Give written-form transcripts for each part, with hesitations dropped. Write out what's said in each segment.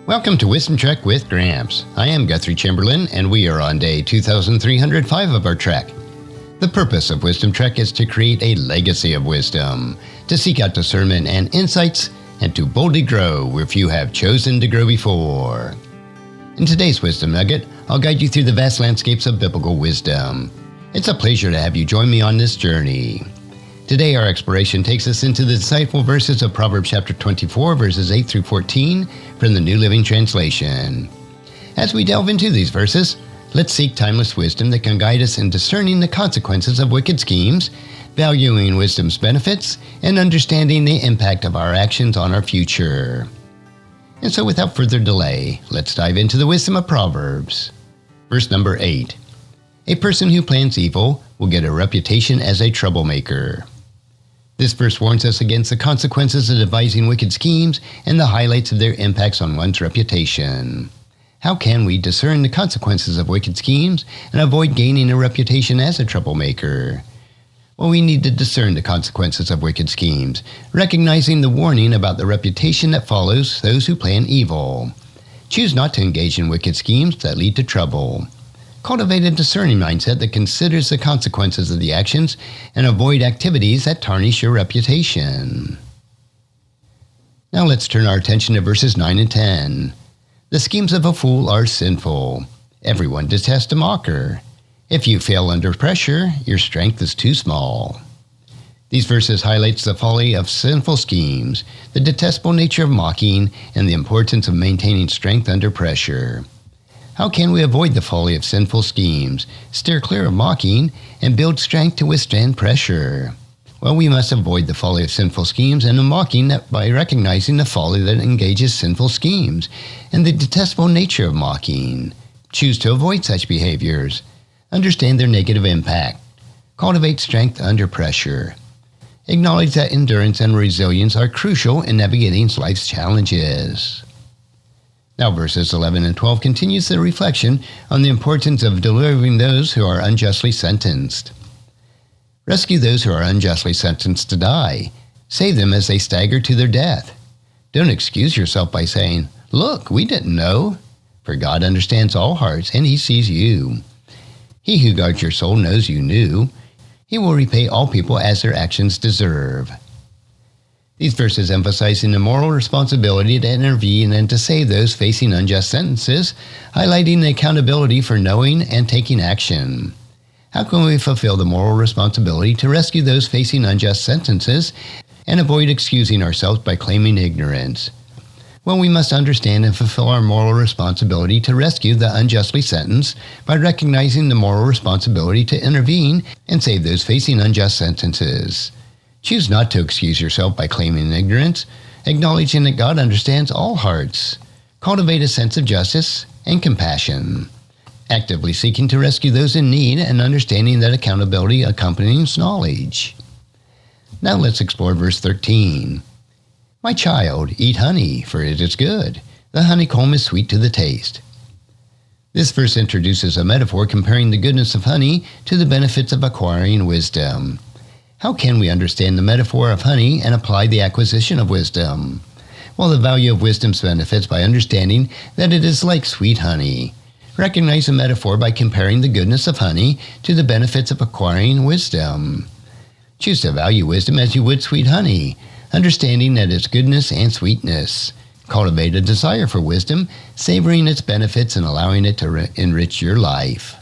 Welcome to Wisdom Trek with Gramps. I am Guthrie Chamberlain, and we are on day 2305 of our trek. The purpose of Wisdom Trek is to create a legacy of wisdom, to seek out discernment and insights, and to boldly grow where few have chosen to grow before. In today's Wisdom Nugget, I'll guide you through the vast landscapes of biblical wisdom. It's a pleasure to have you join me on this journey. Today, our exploration takes us into the insightful verses of Proverbs chapter 24, verses 8 through 14 from the New Living Translation. As we delve into these verses, let's seek timeless wisdom that can guide us in discerning the consequences of wicked schemes, valuing wisdom's benefits, and understanding the impact of our actions on our future. And so without further delay, let's dive into the wisdom of Proverbs. Verse number 8. A person who plans evil will get a reputation as a troublemaker. This verse warns us against the consequences of devising wicked schemes and the highlights of their impacts on one's reputation. How can we discern the consequences of wicked schemes and avoid gaining a reputation as a troublemaker? Well, we need to discern the consequences of wicked schemes, recognizing the warning about the reputation that follows those who plan evil. Choose not to engage in wicked schemes that lead to trouble. Cultivate a discerning mindset that considers the consequences of the actions and avoid activities that tarnish your reputation. Now let's turn our attention to verses 9 and 10. The schemes of a fool are sinful. Everyone detests a mocker. If you fail under pressure, your strength is too small. These verses highlights the folly of sinful schemes, the detestable nature of mocking, and the importance of maintaining strength under pressure. How can we avoid the folly of sinful schemes, steer clear of mocking, and build strength to withstand pressure? Well, we must avoid the folly of sinful schemes and of mocking by recognizing the folly that engages sinful schemes and the detestable nature of mocking. Choose to avoid such behaviors. Understand their negative impact. Cultivate strength under pressure. Acknowledge that endurance and resilience are crucial in navigating life's challenges. Now verses 11 and 12 continues the reflection on the importance of delivering those who are unjustly sentenced. Rescue those who are unjustly sentenced to die. Save them as they stagger to their death. Don't excuse yourself by saying, "Look, we didn't know." For God understands all hearts, and He sees you. He who guards your soul knows you knew. He will repay all people as their actions deserve. These verses emphasizing the moral responsibility to intervene and to save those facing unjust sentences, highlighting the accountability for knowing and taking action. How can we fulfill the moral responsibility to rescue those facing unjust sentences and avoid excusing ourselves by claiming ignorance? Well, we must understand and fulfill our moral responsibility to rescue the unjustly sentenced by recognizing the moral responsibility to intervene and save those facing unjust sentences. Choose not to excuse yourself by claiming ignorance, acknowledging that God understands all hearts. Cultivate a sense of justice and compassion, actively seeking to rescue those in need and understanding that accountability accompanies knowledge. Now let's explore verse 13. My child, eat honey, for it is good. The honeycomb is sweet to the taste. This verse introduces a metaphor comparing the goodness of honey to the benefits of acquiring wisdom. How can we understand the metaphor of honey and apply the acquisition of wisdom? Well, the value of wisdom's benefits by understanding that it is like sweet honey. Recognize the metaphor by comparing the goodness of honey to the benefits of acquiring wisdom. Choose to value wisdom as you would sweet honey, understanding that its goodness and sweetness. Cultivate a desire for wisdom, savoring its benefits and allowing it to enrich your life.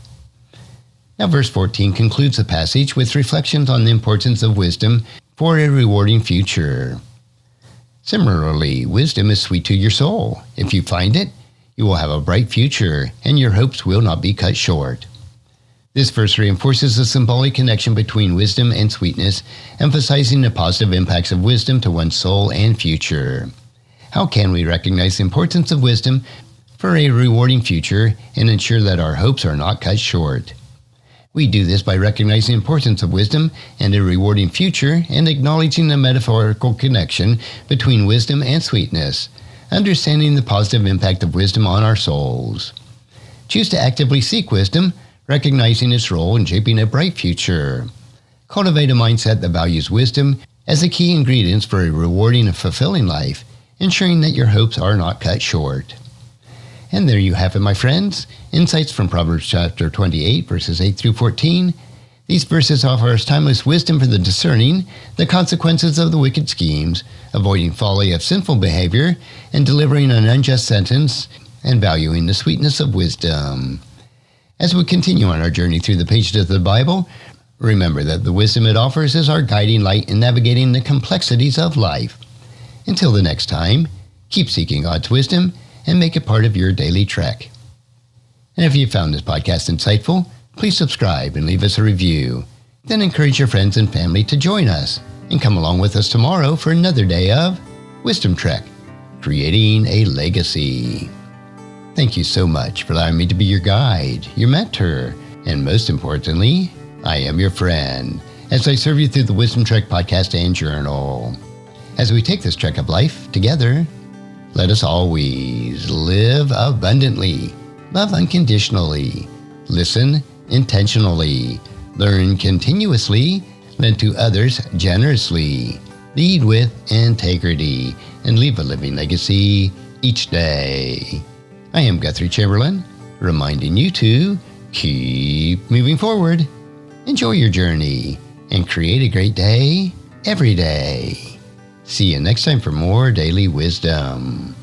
Now verse 14 concludes the passage with reflections on the importance of wisdom for a rewarding future. Similarly, wisdom is sweet to your soul. If you find it, you will have a bright future, and your hopes will not be cut short. This verse reinforces the symbolic connection between wisdom and sweetness, emphasizing the positive impacts of wisdom to one's soul and future. How can we recognize the importance of wisdom for a rewarding future and ensure that our hopes are not cut short? We do this by recognizing the importance of wisdom and a rewarding future and acknowledging the metaphorical connection between wisdom and sweetness, understanding the positive impact of wisdom on our souls. Choose to actively seek wisdom, recognizing its role in shaping a bright future. Cultivate a mindset that values wisdom as the key ingredients for a rewarding and fulfilling life, ensuring that your hopes are not cut short. And there you have it, my friends. Insights from Proverbs chapter 28, verses 8 through 14. These verses offer us timeless wisdom for the discerning, the consequences of the wicked schemes, avoiding folly of sinful behavior, and delivering an unjust sentence, and valuing the sweetness of wisdom. As we continue on our journey through the pages of the Bible, remember that the wisdom it offers is our guiding light in navigating the complexities of life. Until the next time, keep seeking God's wisdom and make it part of your daily trek. And if you found this podcast insightful, please subscribe and leave us a review. Then encourage your friends and family to join us and come along with us tomorrow for another day of Wisdom Trek, creating a legacy. Thank you so much for allowing me to be your guide, your mentor, and most importantly, I am your friend as I serve you through the Wisdom Trek podcast and journal. As we take this trek of life together, let us always live abundantly, love unconditionally, listen intentionally, learn continuously, lend to others generously, lead with integrity, and leave a living legacy each day. I am Guthrie Chamberlain, reminding you to keep moving forward, enjoy your journey, and create a great day every day. See you next time for more daily wisdom.